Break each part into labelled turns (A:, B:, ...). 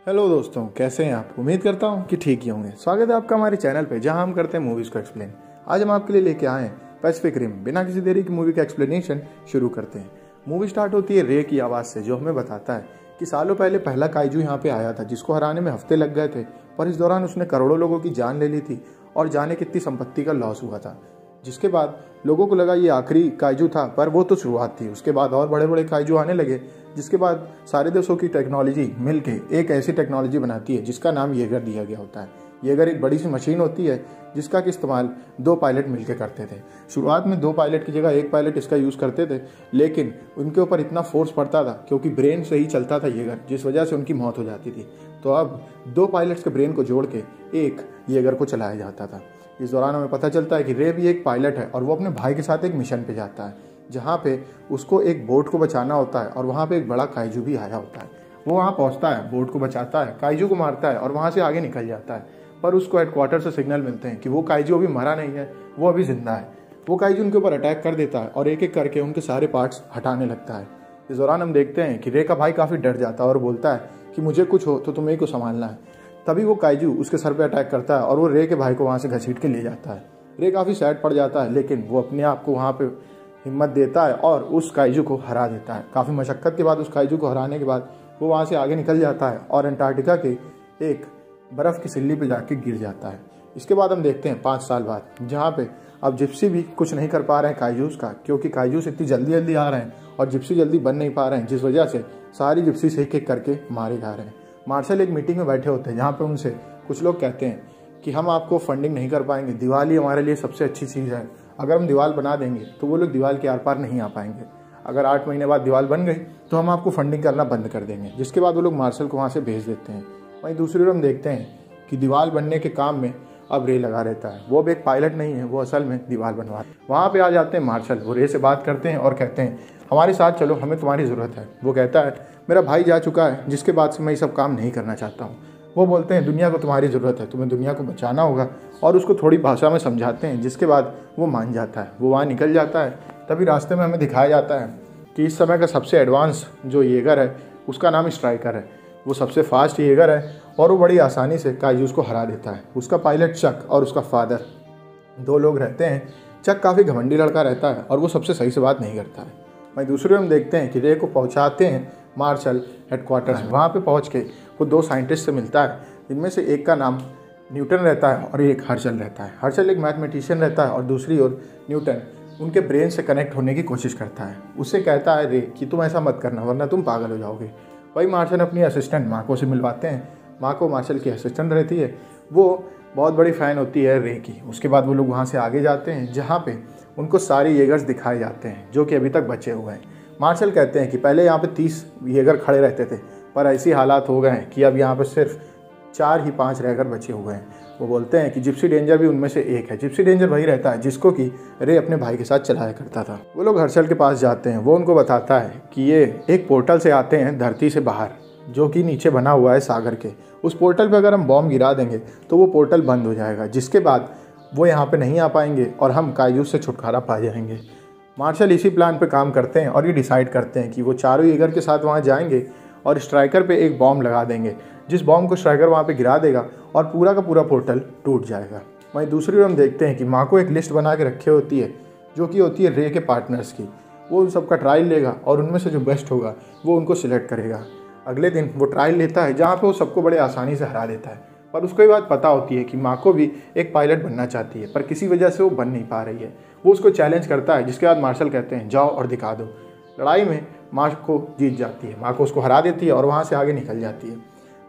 A: Hello दोस्तों, कैसे हैं आप। उम्मीद करता हूं कि ठीक ही होंगे। स्वागत है आपका हमारे चैनल पे, जहां हम करते हैं मूवीज को एक्सप्लेन। आज हम आपके लिए लेके आए हैं पैसिफिक रिम। बिना किसी देरी की मूवी का एक्सप्लेनेशन शुरू करते हैं। मूवी स्टार्ट होती है रे की आवाज़ से, जो हमें बताता है कि सालों पहले पहला काइजू यहाँ पे आया था, जिसको हराने में हफ्ते लग गए थे, पर इस दौरान उसने करोड़ों लोगों की जान ले ली थी और जाने कितनी संपत्ति का लॉस हुआ था। जिसके बाद लोगों को लगा ये आखिरी काइजू था, पर वो तो शुरुआत थी। उसके बाद और बड़े बड़े काइजू आने लगे, जिसके बाद सारे देशों की टेक्नोलॉजी मिलके एक ऐसी टेक्नोलॉजी बनाती है जिसका नाम येगर दिया गया होता है। येगर एक बड़ी सी मशीन होती है जिसका कि इस्तेमाल 2 पायलट मिलकर करते थे। शुरुआत में 2 पायलट की जगह 1 पायलट इसका यूज़ करते थे, लेकिन उनके ऊपर इतना फोर्स पड़ता था क्योंकि ब्रेन से ही चलता था येगर, जिस वजह से उनकी मौत हो जाती थी। तो अब 2 पायलट्स के ब्रेन को जोड़ के एक येगर को चलाया जाता था। इस दौरान हमें पता चलता है कि रे भी एक पायलट है और वो अपने भाई के साथ एक मिशन पे जाता है, जहाँ पे उसको एक बोट को बचाना होता है और वहाँ पे एक बड़ा काइजू भी आया होता है। वो वहाँ पहुँचता है, बोट को बचाता है, काइजू को मारता है और वहाँ से आगे निकल जाता है। पर उसको हेडक्वार्टर से सिग्नल मिलते हैं कि वो काइजू अभी मरा नहीं है, वो अभी जिंदा है। वो काइजू उनके ऊपर अटैक कर देता है और एक एक करके उनके सारे पार्ट्स हटाने लगता है। इस दौरान हम देखते हैं कि रे का भाई काफ़ी डर जाता है और बोलता है कि मुझे कुछ हो तो तुम्हें को संभालना है। तभी वो काइजू उसके सर पे अटैक करता है और वो रे के भाई को वहाँ से घसीट के ले जाता है। रे काफ़ी सैड पड़ जाता है, लेकिन वो अपने आप को वहाँ पे हिम्मत देता है और उस काइजू को हरा देता है। काफ़ी मशक्क़त के बाद उस काइजू को हराने के बाद वो वहाँ से आगे निकल जाता है और अंटार्कटिका के एक बर्फ़ की सिल्ली पे जाके गिर जाता है। इसके बाद हम देखते हैं 5 साल बाद, जहाँ पे अब जिप्सी भी कुछ नहीं कर पा रहे हैं काइजूस का, क्योंकि काइजूस इतनी जल्दी जल्दी आ रहे हैं और जिप्सी जल्दी बन नहीं पा रहे हैं, जिस वजह से सारी जिप्सी एक एक करके मारे जा रहे हैं। मार्शल एक मीटिंग में बैठे होते हैं, जहाँ पे उनसे कुछ लोग कहते हैं कि हम आपको फंडिंग नहीं कर पाएंगे, दिवाली हमारे लिए सबसे अच्छी चीज़ है। अगर हम दीवार बना देंगे तो वो लोग दीवार के आर पार नहीं आ पाएंगे। अगर 8 महीने बाद दीवार बन गई तो हम आपको फंडिंग करना बंद कर देंगे। जिसके बाद वो लोग मार्शल को वहाँ से भेज देते हैं। वहीं दूसरी ओर हम देखते हैं कि दीवार बनने के काम में अब रे लगा रहता है। वो भी एक पायलट नहीं है, वो असल में दीवार बनवा। वहाँ पे आ जाते हैं मार्शल। वो रे से बात करते हैं और कहते हैं हमारे साथ चलो, हमें तुम्हारी ज़रूरत है। वो कहता है मेरा भाई जा चुका है, जिसके बाद से मैं ये सब काम नहीं करना चाहता हूँ। वो बोलते हैं दुनिया को तुम्हारी ज़रूरत है, तुम्हें दुनिया को बचाना होगा, और उसको थोड़ी भाषा में समझाते हैं, जिसके बाद वो मान जाता है। वो वहाँ निकल जाता है। तभी रास्ते में हमें दिखाया जाता है कि इस समय का सबसे एडवांस जो येगर है उसका नाम स्ट्राइकर है। वो सबसे फास्ट येगर है और वो बड़ी आसानी से काइजूस को हरा देता है। उसका पायलट चक और उसका फादर 2 लोग रहते हैं। चक काफ़ी घमंडी लड़का रहता है और वो सबसे सही से बात नहीं करता है। वहीं दूसरे हम देखते हैं कि रे को पहुंचाते हैं मार्शल हेडक्वार्टर्स। वहाँ पे पहुंच के वो 2 साइंटिस्ट से मिलता है, जिनमें से एक का नाम न्यूटन रहता है और एक हर्शल रहता है। हर्शल एक मैथमेटिशियन रहता है और दूसरी ओर न्यूटन उनके ब्रेन से कनेक्ट होने की कोशिश करता है। उससे कहता है रे कि तुम ऐसा मत करना, वरना तुम पागल हो जाओगे। वही मार्शल अपनी असिस्टेंट माको से मिलवाते हैं। माको मार्शल की असिस्टेंट रहती है। वो बहुत बड़ी फ़ैन होती है रे की। उसके बाद वो लोग वहाँ से आगे जाते हैं, जहाँ पे उनको सारे येगर्स दिखाए जाते हैं जो कि अभी तक बचे हुए हैं। मार्शल कहते हैं कि पहले यहाँ पे 30 येगर खड़े रहते थे, पर ऐसी हालात हो गए हैं कि अब यहाँ पे सिर्फ 4 ही 5 रहकर बचे हुए हैं। वो बोलते हैं कि जिप्सी डेंजर भी उनमें से एक है। जिप्सी डेंजर वही रहता है जिसको कि रे अपने भाई के साथ चलाया करता था। वो लोग हर्शल के पास जाते हैं। वो उनको बताता है कि ये एक पोर्टल से आते हैं धरती से बाहर, जो कि नीचे बना हुआ है सागर के। उस पोर्टल पे अगर हम बॉम्ब गिरा देंगे तो वो पोर्टल बंद हो जाएगा, जिसके बाद वो यहाँ पे नहीं आ पाएंगे और हम काइजू से छुटकारा पा जाएंगे। मार्शल इसी प्लान पे काम करते हैं और ये डिसाइड करते हैं कि वो चारों येगर के साथ वहाँ जाएंगे और स्ट्राइकर पे एक बॉम्ब लगा देंगे, जिस बॉम्ब को स्ट्राइकर वहाँ पे गिरा देगा और पूरा का पूरा पोर्टल टूट जाएगा। वहीं दूसरी ओर हम देखते हैं कि माँ को एक लिस्ट बना के रखी होती है, जो कि होती है रे के पार्टनर्स की। वो उन सबका ट्रायल लेगा और उनमें से जो बेस्ट होगा वो उनको सिलेक्ट करेगा। अगले दिन वो ट्रायल लेता है, जहाँ पे वो सबको बड़े आसानी से हरा देता है। पर उसको ये बात पता होती है कि माँ को भी एक पायलट बनना चाहती है, पर किसी वजह से वो बन नहीं पा रही है। वो उसको चैलेंज करता है, जिसके बाद मार्शल कहते हैं जाओ और दिखा दो। लड़ाई में माँ को जीत जाती है। माँ को उसको हरा देती है और वहाँ से आगे निकल जाती है।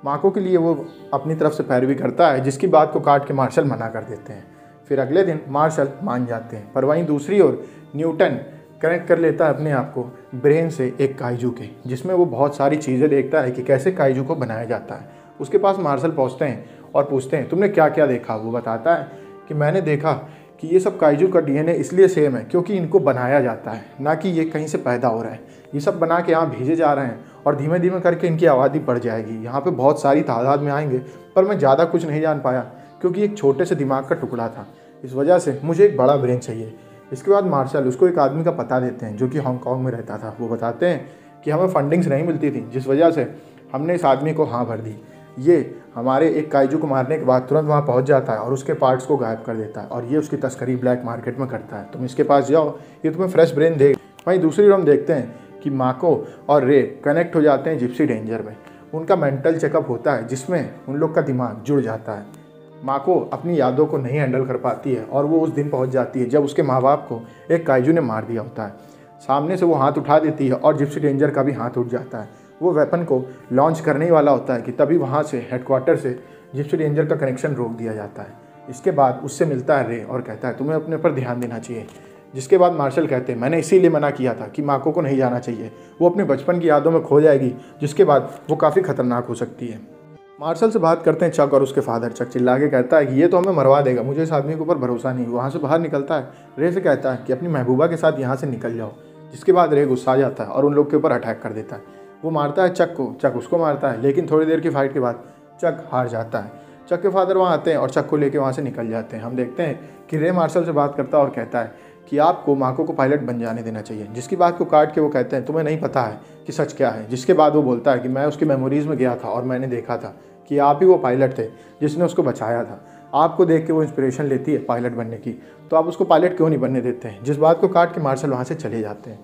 A: माँ को के लिए वो अपनी तरफ से पैरवी करता है, जिसकी बात को काट के मार्शल मना कर देते हैं। फिर अगले दिन मार्शल मान जाते हैं। पर वहीं दूसरी ओर न्यूटन कनेक्ट कर लेता है अपने आप को ब्रेन से एक काइजू के, जिसमें वो बहुत सारी चीज़ें देखता है कि कैसे काइजू को बनाया जाता है। उसके पास मार्शल पहुँचते हैं और पूछते हैं तुमने क्या क्या देखा। वो बताता है कि मैंने देखा कि ये सब काइजू का डीएनए इसलिए सेम है क्योंकि इनको बनाया जाता है, ना कि ये कहीं से पैदा हो रहा है। ये सब बना के यहाँ भेजे जा रहे हैं और धीमे धीमे करके इनकी आबादी बढ़ जाएगी। यहाँ पे बहुत सारी तादाद में आएंगे, पर मैं ज़्यादा कुछ नहीं जान पाया क्योंकि एक छोटे से दिमाग का टुकड़ा था। इस वजह से मुझे एक बड़ा ब्रेन चाहिए। इसके बाद मार्शल उसको एक आदमी का पता देते हैं जो कि हांगकांग में रहता था। वो बताते हैं कि हमें फंडिंग्स नहीं मिलती थी, जिस वजह से हमने इस आदमी को हाँ भर दी। ये हमारे एक काइजू को मारने के बाद तुरंत वहाँ पहुँच जाता है और उसके पार्ट्स को गायब कर देता है और ये उसकी तस्करी ब्लैक मार्केट में करता है। तुम इसके पास जाओ, ये तुम्हें फ्रेश ब्रेन देगा। वहीं दूसरी ओर हम देखते हैं कि माको और रे कनेक्ट हो जाते हैं जिप्सी डेंजर में। उनका मेंटल चेकअप होता है जिसमें उन लोग का दिमाग जुड़ जाता है। माको अपनी यादों को नहीं हैंडल कर पाती है और वो उस दिन पहुंच जाती है जब उसके माँ बाप को एक काइजू ने मार दिया होता है। सामने से वो हाथ उठा देती है और जिप्सी डेंजर का भी हाथ उठ जाता है। वो वेपन को लॉन्च करने ही वाला होता है कि तभी वहाँ से हेडक्वार्टर से जिप्सी डेंजर का कनेक्शन रोक दिया जाता है। इसके बाद उससे मिलता है रे और कहता है तुम्हें अपने पर ध्यान देना चाहिए। जिसके बाद मार्शल कहते हैं मैंने इसीलिए मना किया था कि माको को नहीं जाना चाहिए, वो अपने बचपन की यादों में खो जाएगी, जिसके बाद वो काफ़ी खतरनाक हो सकती है। मार्शल से बात करते हैं चक और उसके फादर। चक चिल्ला के कहता है कि ये तो हमें मरवा देगा, मुझे इस आदमी के ऊपर भरोसा नहीं। वहाँ से बाहर निकलता है, रे से कहता है कि अपनी महबूबा के साथ यहाँ से निकल जाओ। जिसके बाद रे गुस्सा जाता है और उन लोग के ऊपर अटैक कर देता है। वो मारता है चक को, चक उसको मारता है, लेकिन थोड़ी देर की फाइट के बाद चक हार जाता है। चक के फादर वहाँ आते हैं और चक को लेके वहाँ से निकल जाते हैं। हम देखते हैं कि रे मार्शल से बात करता है और कहता है कि आपको माको को पायलट बन जाने देना चाहिए। जिसकी बात को काट के वो कहते हैं तुम्हें नहीं पता है कि सच क्या है। जिसके बाद वो बोलता है कि मैं उसकी मेमोरीज़ में गया था और मैंने देखा था कि आप ही वो पायलट थे जिसने उसको बचाया था। आपको देख के वो इंस्पिरेशन लेती है पायलट बनने की, तो आप उसको पायलट क्यों नहीं बनने देते हैं। जिस बात को काट के मार्शल वहाँ से चले जाते हैं।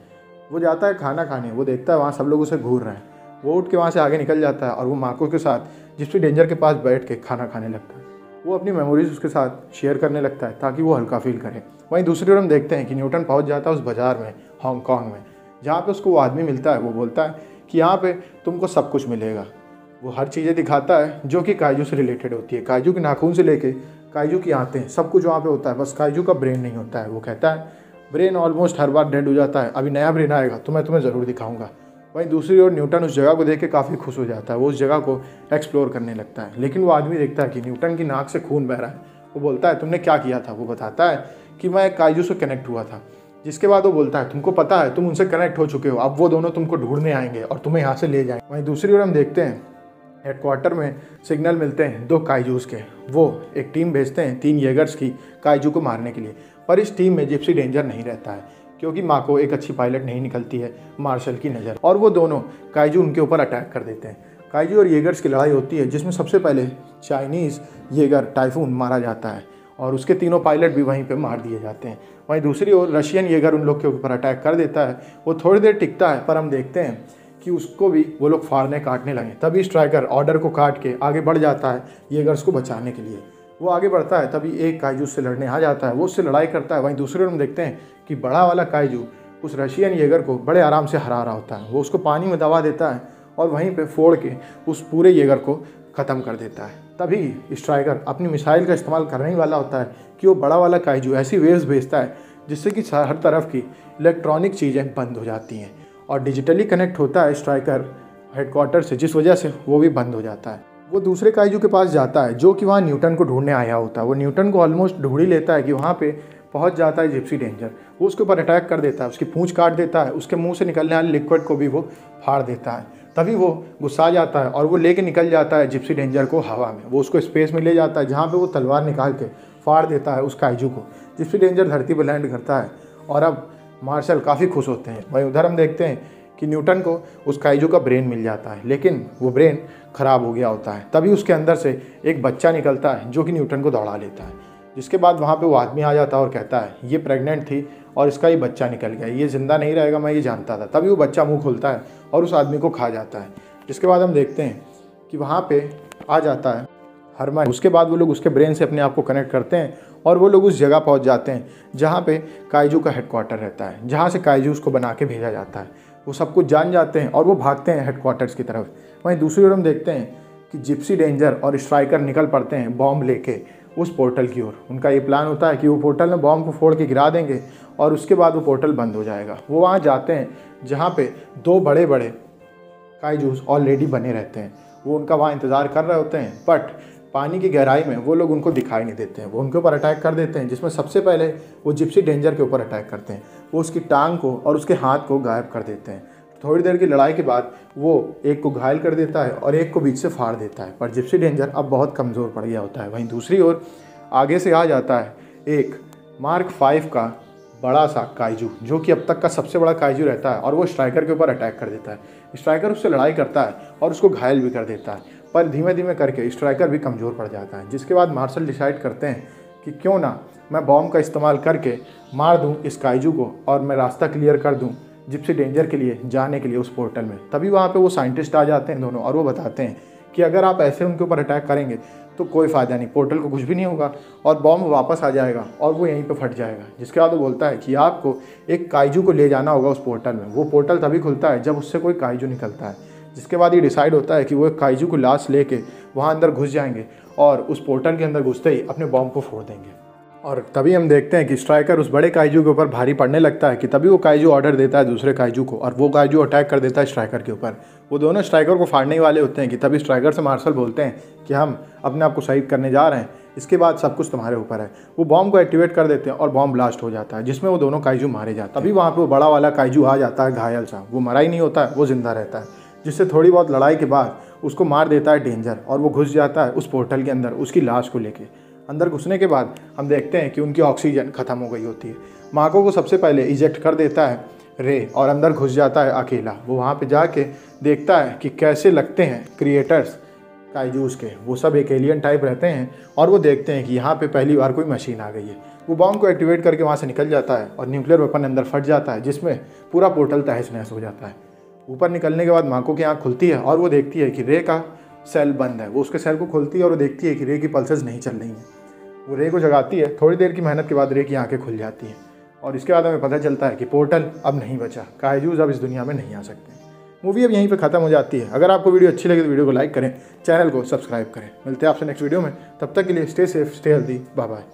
A: वो जाता है खाना खाने, वो देखता है वहाँ सब लोग उसे घूर रहे हैं। वो उठ के वहाँ से आगे निकल जाता है और वो माको के साथ जिप्सी डेंजर के पास बैठ के खाना खाने लगता है। वो अपनी मेमोरीज उसके साथ शेयर करने लगता है ताकि वो हल्का फील करे। वहीं दूसरी ओर हम देखते हैं कि न्यूटन पहुंच जाता है उस बाज़ार में हांगकांग में, जहाँ पे उसको वो आदमी मिलता है। वो बोलता है कि यहाँ पे तुमको सब कुछ मिलेगा। वो हर चीज़ें दिखाता है जो कि काइजू से रिलेटेड होती है। काइजू के नाखून से लेके काइजू की आंतें, सब कुछ वहाँ पे होता है, बस काइजू का ब्रेन नहीं होता है। वो कहता है ब्रेन ऑलमोस्ट हर बार डेड हो जाता है, अभी नया ब्रेन आएगा तो मैं तुम्हें ज़रूर दिखाऊंगा। वहीं दूसरी ओर न्यूटन उस जगह को देख के काफ़ी खुश हो जाता है। वो उस जगह को एक्सप्लोर करने लगता है, लेकिन वो आदमी देखता है कि न्यूटन की नाक से खून बह रहा है। वो बोलता है तुमने क्या किया था। वो बताता है कि मैं एक काइजू से कनेक्ट हुआ था। जिसके बाद वो बोलता है तुमको पता है तुम उनसे कनेक्ट हो चुके हो, अब वो दोनों तुमको ढूंढने आएंगे और तुम्हें यहाँ से ले जाएंगे। वहीं दूसरी ओर हम देखते हैं हेडक्वार्टर में सिग्नल मिलते हैं दो काइजूस के। वो एक टीम भेजते हैं 3 येगर्स की काइजू को मारने के लिए, पर इस टीम में जिप्सी डेंजर नहीं रहता है क्योंकि माको एक अच्छी पायलट नहीं निकलती है मार्शल की नज़र, और वो दोनों काइजू उनके ऊपर अटैक कर देते हैं। काइजू और येगर्स की लड़ाई होती है जिसमें सबसे पहले चाइनीज़ येगर टाइफून मारा जाता है और उसके तीनों पायलट भी वहीं पे मार दिए जाते हैं। वहीं दूसरी ओर रशियन येगर उन लोग के ऊपर अटैक कर देता है। वो थोड़ी देर टिकता है पर हम देखते हैं कि उसको भी वो लोग फाड़ने काटने लगे। तभी स्ट्राइकर ऑर्डर को काट के आगे बढ़ जाता है येगर्स को बचाने के लिए। वो आगे बढ़ता है, तभी एक काइजू से लड़ने आ जाता है, वो उससे लड़ाई करता है। वहीं दूसरी ओर हम देखते हैं कि बड़ा वाला काइजू उस रशियन येगर को बड़े आराम से हरा रहा होता है। वो उसको पानी में दबा देता है और वहीं पे फोड़ के उस पूरे येगर को ख़त्म कर देता है। तभी स्ट्राइकर अपनी मिसाइल का इस्तेमाल करने ही वाला होता है कि वो बड़ा वाला काइजू ऐसी वेव्स भेजता है जिससे कि हर तरफ की इलेक्ट्रॉनिक चीज़ें बंद हो जाती हैं और डिजिटली कनेक्ट होता है स्ट्राइकर हेडक्वार्टर से, जिस वजह से वो भी बंद हो जाता है। वो दूसरे काइजू के पास जाता है जो कि वहाँ न्यूटन को ढूंढने आया होता है। वो न्यूटन को ऑलमोस्ट ढूंढ ही लेता है कि वहाँ पे पहुँच जाता है जिप्सी डेंजर। वो उसके ऊपर अटैक कर देता है, उसकी पूंछ काट देता है, उसके मुंह से निकलने वाले लिक्विड को भी वो फाड़ देता है। तभी वो गुस्सा जाता है और वो लेके निकल जाता है जिप्सी डेंजर को हवा में। वो उसको स्पेस में ले जाता है जहाँ पे वो तलवार निकाल के फाड़ देता है उस काइजू को। जिप्सी डेंजर धरती पर लैंड करता है और अब मार्शल काफ़ी खुश होते हैं। वहीं उधर हम देखते हैं कि न्यूटन को उस काइजू का ब्रेन मिल जाता है, लेकिन वो ब्रेन ख़राब हो गया होता है। तभी उसके अंदर से एक बच्चा निकलता है जो कि न्यूटन को दौड़ा लेता है। जिसके बाद वहाँ पे वो आदमी आ जाता है और कहता है ये प्रेग्नेंट थी और इसका ये बच्चा निकल गया, ये ज़िंदा नहीं रहेगा, मैं ये जानता था। तभी वो बच्चा मुंह खोलता है और उस आदमी को खा जाता है। जिसके बाद हम देखते हैं कि वहाँ पे आ जाता है हरमन। उसके बाद वो लोग उसके ब्रेन से अपने आप को कनेक्ट करते हैं और वो लोग उस जगह पहुँच जाते हैं जहाँ पे काइजू का हेडक्वार्टर रहता है, जहाँ से काइजू उसको बना के भेजा जाता है। वो सब कुछ जान जाते हैं और वो भागते हैं हेडक्वार्टर्स की तरफ। वहीं दूसरी ओर हम देखते हैं कि जिप्सी डेंजर और स्ट्राइकर निकल पड़ते हैं बॉम्ब लेके उस पोर्टल की ओर। उनका ये प्लान होता है कि वो पोर्टल में बॉम्ब को फोड़ के गिरा देंगे और उसके बाद वो पोर्टल बंद हो जाएगा। वो वहाँ जाते हैं जहाँ पे 2 बड़े बड़े काइजूस ऑलरेडी बने रहते हैं। वो उनका वहाँ इंतज़ार कर रहे होते हैं, बट पानी की गहराई में वो लोग उनको दिखाई नहीं देते हैं। वो उनके ऊपर अटैक कर देते हैं, जिसमें सबसे पहले वो जिप्सी डेंजर के ऊपर अटैक करते हैं। वो उसकी टांग को और उसके हाथ को गायब कर देते हैं। थोड़ी देर की लड़ाई के बाद वो एक को घायल कर देता है और एक को बीच से फाड़ देता है, पर जिप्सी डेंजर अब बहुत कमज़ोर पड़ गया होता है। वहीं दूसरी ओर आगे से आ जाता है एक मार्क 5 का बड़ा सा काइजू, जो कि अब तक का सबसे बड़ा काइजू रहता है, और वो स्ट्राइकर के ऊपर अटैक कर देता है। स्ट्राइकर उससे लड़ाई करता है और उसको घायल भी कर देता है, पर धीमे धीमे करके स्ट्राइकर भी कमज़ोर पड़ जाता है, जिसके बाद मार्शल डिसाइड करते हैं कि क्यों ना मैं बॉम्ब का इस्तेमाल करके मार दूं इस काइजू को और मैं रास्ता क्लियर कर दूं जिप्सी डेंजर के लिए जाने के लिए उस पोर्टल में। तभी वहाँ पे वो साइंटिस्ट आ जाते हैं दोनों, और वो बताते हैं कि अगर आप ऐसे उनके ऊपर अटैक करेंगे तो कोई फ़ायदा नहीं, पोर्टल को कुछ भी नहीं होगा और बॉम्ब वापस आ जाएगा और वो यहीं पे फट जाएगा। जिसके बाद वो बोलता है कि आपको एक काइजू को ले जाना होगा उस पोर्टल में। वो पोर्टल तभी खुलता है जब उससे कोई काइजू निकलता है। जिसके बाद ये डिसाइड होता है कि वो एक काइजू को लाश लेके वहाँ अंदर घुस जाएंगे और उस पोर्टल के अंदर घुसते ही अपने बॉम्ब को फोड़ देंगे। और तभी हम देखते हैं कि स्ट्राइकर उस बड़े काइजू के ऊपर भारी पड़ने लगता है कि तभी वो काइजू ऑर्डर देता है दूसरे काइजू को और वो काइजू अटैक कर देता है स्ट्राइकर के ऊपर। वो दोनों स्ट्राइकर को फाड़ने ही वाले होते हैं कि तभी स्ट्राइकर से मार्शल बोलते हैं कि हम अपने आप को शहीद करने जा रहे हैं, इसके बाद सब कुछ तुम्हारे ऊपर है। वो बॉम्ब को एक्टिवेट कर देते हैं और बॉम्ब ब्लास्ट हो जाता है, जिसमें वो दोनों काइजू मारे जाते हैं। तभी वहाँ पर वो बड़ा वाला काइजू आ जाता है घायल सा, वो मरा ही नहीं होता है, वो जिंदा रहता है, जिससे थोड़ी बहुत लड़ाई के बाद उसको मार देता है डेंजर और वो घुस जाता है उस पोर्टल के अंदर उसकी लाश को लेके। अंदर घुसने के बाद हम देखते हैं कि उनकी ऑक्सीजन ख़त्म हो गई होती है। माको को सबसे पहले इजेक्ट कर देता है रे और अंदर घुस जाता है अकेला। वो वहाँ पे जाके देखता है कि कैसे लगते हैं क्रिएटर्स काइजूस के, वो सब एक एलियन टाइप रहते हैं और वो देखते हैं कि यहाँ पे पहली बार कोई मशीन आ गई है। वो बॉम्ब को एक्टिवेट करके वहाँ से निकल जाता है और न्यूक्लियर वेपन अंदर फट जाता है, जिसमें पूरा पोर्टल तहस नहस हो जाता है। ऊपर निकलने के बाद माको की आँख खुलती है और वो देखती है कि रे का सेल बंद है। वो उसके सेल को खोलती है और वो देखती है कि रे की पल्सेस नहीं चल रही हैं। वो रे को जगाती है, थोड़ी देर की मेहनत के बाद रे की आंखें खुल जाती हैं और इसके बाद हमें पता चलता है कि पोर्टल अब नहीं बचा, काइजूज अब इस दुनिया में नहीं आ सकते। मूवी अब यहीं पे ख़त्म हो जाती है। अगर आपको वीडियो अच्छी लगे तो वीडियो को लाइक करें, चैनल को सब्सक्राइब करें। मिलते हैं आपसे नेक्स्ट वीडियो में, तब तक के लिए stay safe, stay healthy, bye bye.